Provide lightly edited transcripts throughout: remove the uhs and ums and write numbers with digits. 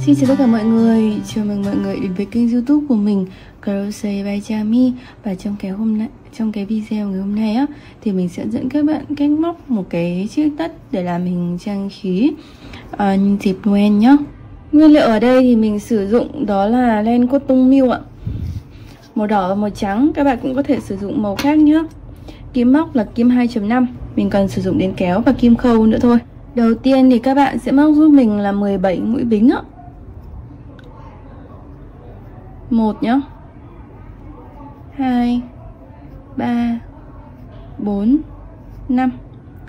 Xin chào tất cả mọi người, chào mừng mọi người đến với kênh YouTube của mình Crochet by Chami. Và trong cái video ngày hôm nay á, thì mình sẽ dẫn các bạn cách móc một cái chiếc tất để làm hình trang trí dịp Noel nhá. Nguyên liệu ở đây thì mình sử dụng đó là len cotton mill ạ, màu đỏ và màu trắng. Các bạn cũng có thể sử dụng màu khác nhé. Kim móc là kim 2.5, mình cần sử dụng đến kéo và kim khâu nữa thôi. Đầu tiên thì các bạn sẽ móc giúp mình là 17 mũi bính ạ. 1 nhá, 2, 3, 4, 5.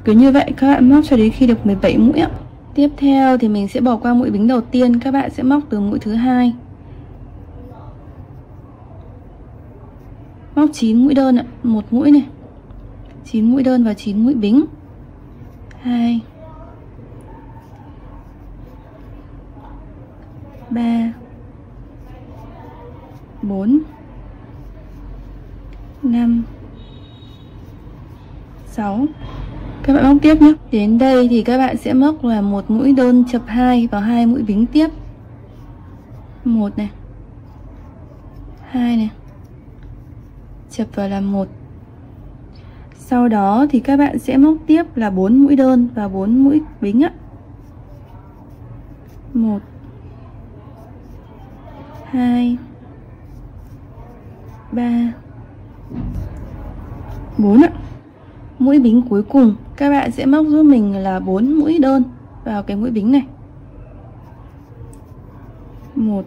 Cứ như vậy các bạn móc cho đến khi được 17 mũi ạ. Tiếp theo thì mình sẽ bỏ qua mũi bính đầu tiên, các bạn sẽ móc từ mũi thứ hai. Móc 9 mũi đơn ạ, một mũi này. 9 mũi đơn và 9 mũi bính. 2, 3, 4, 5, 6. Các bạn móc tiếp nhé. Đến đây thì các bạn sẽ móc là một mũi đơn chập 2 vào 2 mũi bính tiếp. 1 này, 2 này, chập vào làm 1. Sau đó thì các bạn sẽ móc tiếp là 4 mũi đơn và 4 mũi bính ạ. 1, 2, 3, 4 ạ. Mũi bính cuối cùng các bạn sẽ móc giúp mình là 4 mũi đơn vào cái mũi bính này. 1,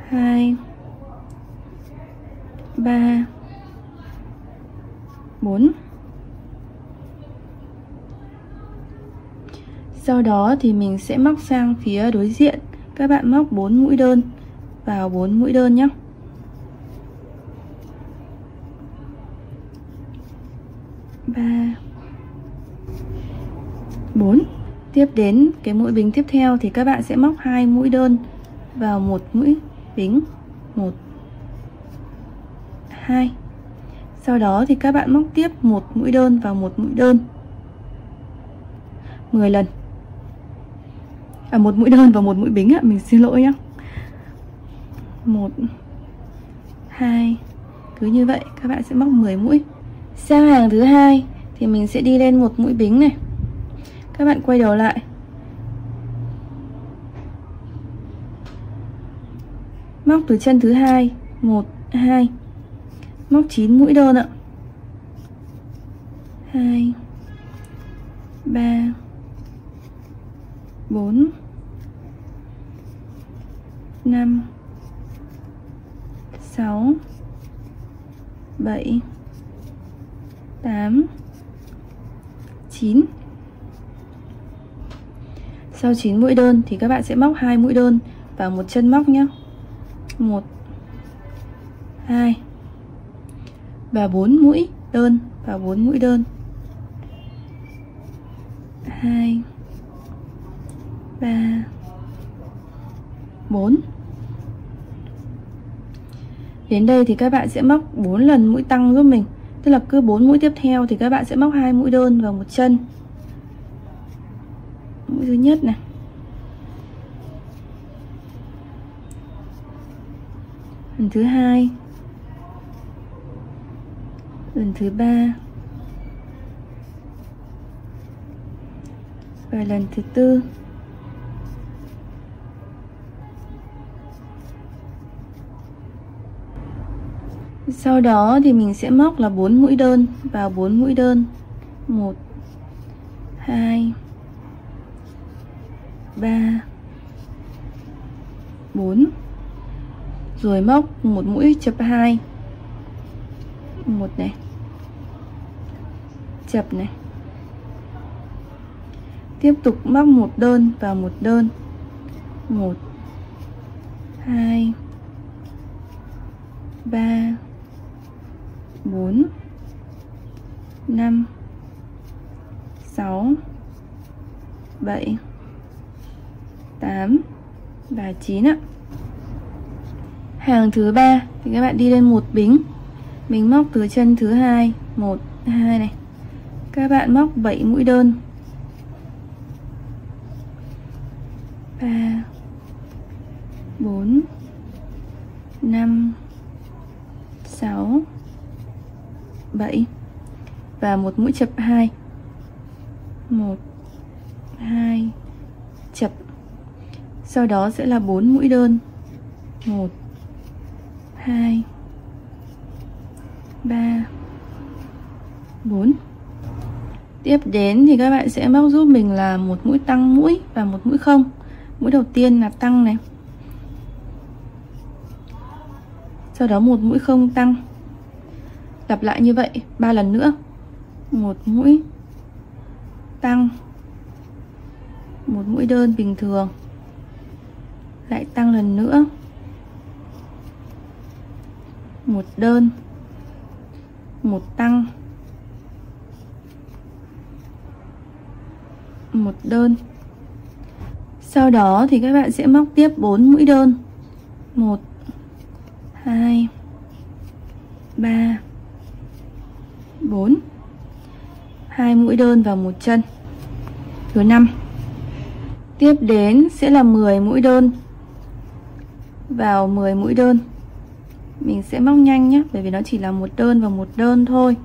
2, 3, 4. Sau đó thì mình sẽ móc sang phía đối diện. Các bạn móc 4 mũi đơn vào 4 mũi đơn nhé. 3, 4. Tiếp đến cái mũi bính tiếp theo thì các bạn sẽ móc 2 mũi đơn vào một mũi bính. 1, 2. Sau đó thì các bạn móc tiếp một mũi đơn vào một mũi đơn 10 lần. Một mũi đơn vào một mũi bính ạ, mình xin lỗi nhé. 1, 2. Cứ như vậy các bạn sẽ móc 10 mũi. Sang hàng thứ hai thì mình sẽ đi lên một mũi bính này. Các bạn quay đầu lại, móc từ chân thứ hai. 1, 2. Móc 9 mũi đơn ạ. 2, 3, 4, 5, 6, 7, 8, 9. Sau 9 mũi đơn thì các bạn sẽ móc 2 mũi đơn vào một chân móc nhé. 1, 2 và 4 mũi đơn vào 4 mũi đơn. 2, 3, 4. Đến đây thì các bạn sẽ móc 4 lần mũi tăng giúp mình. Tức là cứ 4 mũi tiếp theo thì các bạn sẽ móc 2 mũi đơn vào một chân. Mũi thứ nhất này. Lần thứ hai. Lần thứ ba. Và lần thứ tư. Sau đó thì mình sẽ móc là 4 mũi đơn vào 4 mũi đơn. 1, 2, 3, 4. Rồi móc một mũi chập 2. 1 này. Chập này. Tiếp tục móc một đơn vào một đơn. 1, 2, 3, 4, 5, 6, 7, 8 và 9 ạ. Hàng thứ ba thì các bạn đi lên một bính. Mình móc từ chân thứ hai, 1, 2 này. Các bạn móc 7 mũi đơn. 3, 4 5 6 7 và một mũi chập 2, 1 2 chập. Sau đó sẽ là 4 mũi đơn, 1 2 3 4. Tiếp đến thì các bạn sẽ móc giúp mình là một mũi tăng mũi và một mũi không. Mũi đầu tiên là tăng này, sau đó một mũi không tăng, lặp lại như vậy 3 lần nữa. Một mũi tăng, một mũi đơn bình thường, lại tăng lần nữa, một đơn, một tăng, một đơn. Sau đó thì các bạn sẽ móc tiếp 4 mũi đơn, 1 2 3 4, 2 mũi đơn vào một chân thứ 5. Tiếp đến sẽ là 10 mũi đơn vào 10 mũi đơn. Mình sẽ móc nhanh nhé, bởi vì nó chỉ là một đơn và một đơn thôi.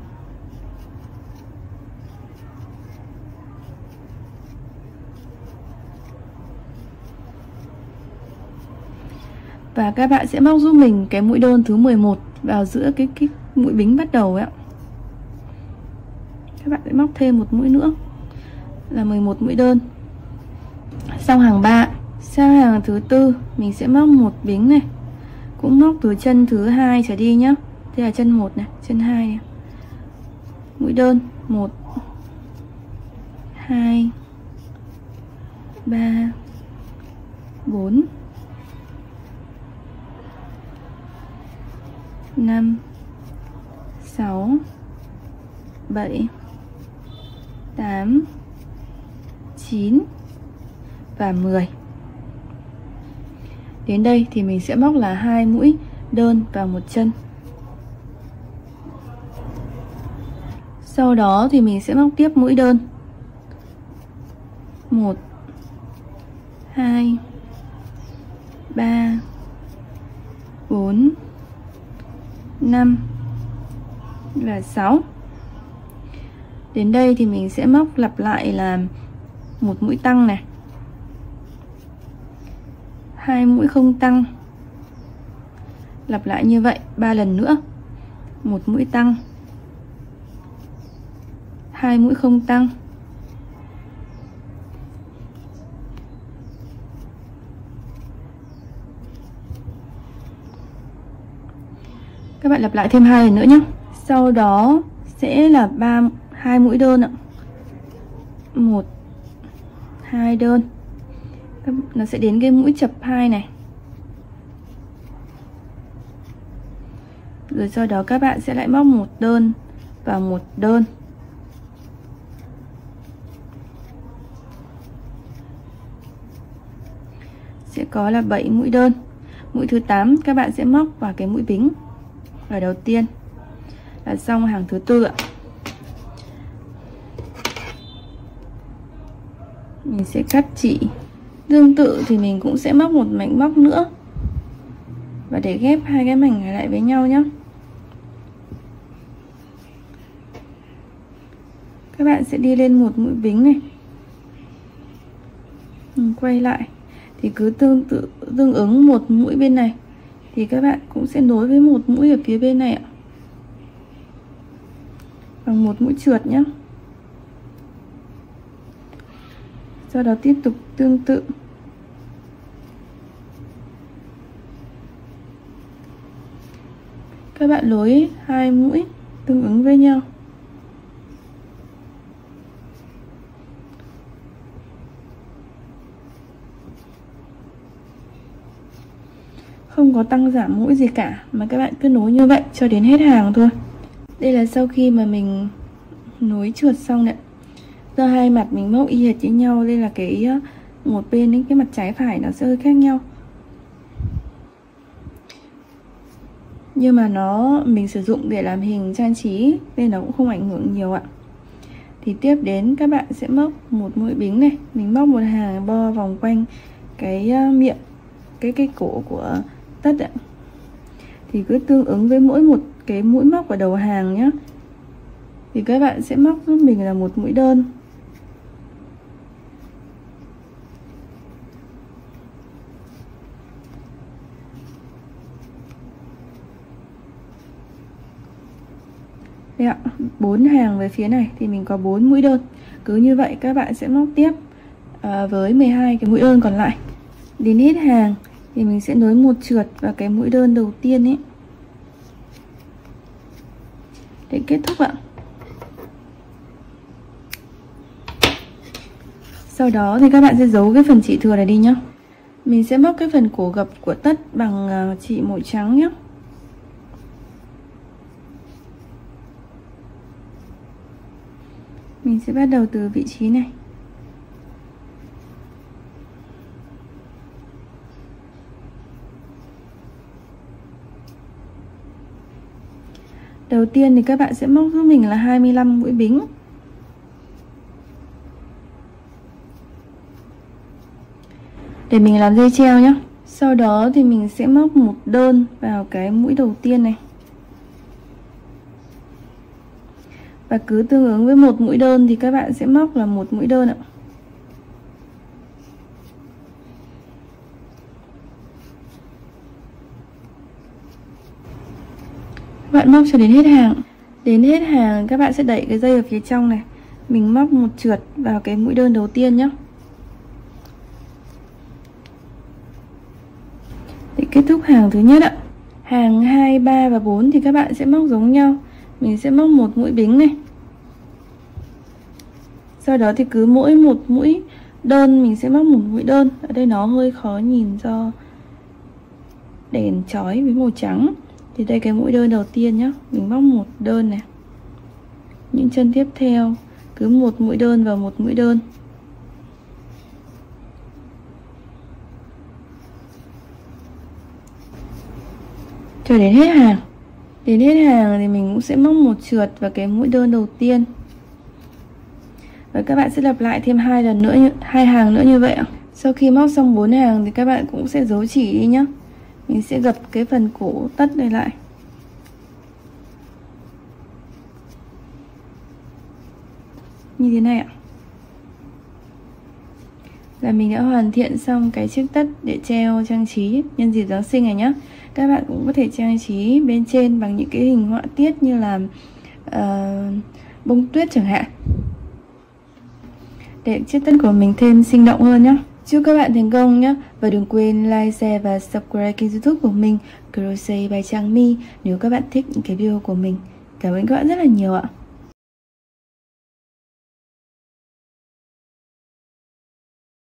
Và các bạn sẽ móc giúp mình cái mũi đơn thứ 11 vào giữa cái mũi bính bắt đầu ấy ạ. Các bạn sẽ móc thêm một mũi nữa là 11 mũi đơn. Xong hàng 3, sang hàng thứ 4 mình sẽ móc một bính này, cũng móc từ chân thứ 2 trở đi nhá. Đây là chân 1 này, chân 2 này. Mũi đơn 1 2 3 4 5 6 7 8 9 và 10. Đến đây thì mình sẽ móc là 2 mũi đơn vào một chân. Sau đó thì mình sẽ móc tiếp mũi đơn 1 2 3 4 5 và 6. Đến đây thì mình sẽ móc lặp lại là một mũi tăng này, 2 mũi không tăng, lặp lại như vậy 3 lần nữa. Một mũi tăng, 2 mũi không tăng, các bạn lặp lại thêm 2 lần nữa nhé. Sau đó sẽ là 2 mũi đơn ạ, 1 2 đơn, nó sẽ đến cái mũi chập 2 này. Rồi sau đó các bạn sẽ lại móc một đơn và một đơn. Sẽ có là 7 mũi đơn. Mũi thứ 8 các bạn sẽ móc vào cái mũi bính ở đầu tiên là xong hàng thứ 4 ạ. Mình sẽ cắt chỉ. Tương tự thì mình cũng sẽ móc một mảnh móc nữa và để ghép hai cái mảnh này lại với nhau nhé. Các bạn sẽ đi lên một mũi bính này, mình quay lại thì cứ tương ứng một mũi bên này thì các bạn cũng sẽ nối với một mũi ở phía bên này ạ, bằng một mũi trượt nhé. Sau đó tiếp tục tương tự. Các bạn nối hai mũi tương ứng với nhau. Không có tăng giảm mũi gì cả, mà các bạn cứ nối như vậy cho đến hết hàng thôi. Đây là sau khi mà mình nối trượt xong đấy. Do hai mặt mình móc y hệt với nhau nên là cái một bên đến cái mặt trái phải nó sẽ hơi khác nhau. Nhưng mà mình sử dụng để làm hình trang trí nên nó cũng không ảnh hưởng nhiều ạ. Thì tiếp đến các bạn sẽ móc một mũi bính này, mình móc một hàng bo vòng quanh cái miệng cái cổ của tất ạ. Thì cứ tương ứng với mỗi một cái mũi móc ở đầu hàng nhé, thì các bạn sẽ móc giúp mình là một mũi đơn. Đây ạ, 4 hàng về phía này thì mình có 4 mũi đơn. Cứ như vậy các bạn sẽ móc tiếp với 12 cái mũi đơn còn lại. Đến hết hàng thì mình sẽ nối một trượt vào cái mũi đơn đầu tiên ấy để kết thúc ạ. Sau đó thì các bạn sẽ giấu cái phần chỉ thừa này đi nhá. Mình sẽ móc cái phần cổ gập của tất bằng chỉ màu trắng nhé. Mình sẽ bắt đầu từ vị trí này. Đầu tiên thì các bạn sẽ móc giúp mình là 25 mũi bính. Để mình làm dây treo nhé. Sau đó thì mình sẽ móc một đơn vào cái mũi đầu tiên này. Và cứ tương ứng với một mũi đơn thì các bạn sẽ móc là một mũi đơn ạ. Các bạn móc cho đến hết hàng. Đến hết hàng các bạn sẽ đẩy cái dây ở phía trong này. Mình móc một trượt vào cái mũi đơn đầu tiên nhé. Để kết thúc hàng thứ nhất ạ. Hàng 2, 3 và 4 thì các bạn sẽ móc giống nhau. Mình sẽ móc một mũi bính này. Sau đó thì cứ mỗi một mũi đơn mình sẽ móc một mũi đơn. Ở đây nó hơi khó nhìn do đèn chói với màu trắng. Thì đây cái mũi đơn đầu tiên nhá, mình móc một đơn này. Những chân tiếp theo cứ một mũi đơn vào một mũi đơn. Cho đến hết hàng. Đến hết hàng thì mình cũng sẽ móc một trượt vào cái mũi đơn đầu tiên. Và các bạn sẽ lặp lại thêm 2 lần nữa, 2 hàng nữa như vậy ạ. Sau khi móc xong 4 hàng thì các bạn cũng sẽ giấu chỉ đi nhá. Mình sẽ gập cái phần cổ tất này lại. Như thế này ạ. Là mình đã hoàn thiện xong cái chiếc tất để treo trang trí nhân dịp Giáng sinh này nhá. Các bạn cũng có thể trang trí bên trên bằng những cái hình họa tiết như là bông tuyết chẳng hạn, để chiếc tất của mình thêm sinh động hơn nhé. Chúc các bạn thành công nhé. Và đừng quên like, share và subscribe kênh YouTube của mình Crochet by Trang My nếu các bạn thích những cái video của mình. Cảm ơn các bạn rất là nhiều ạ.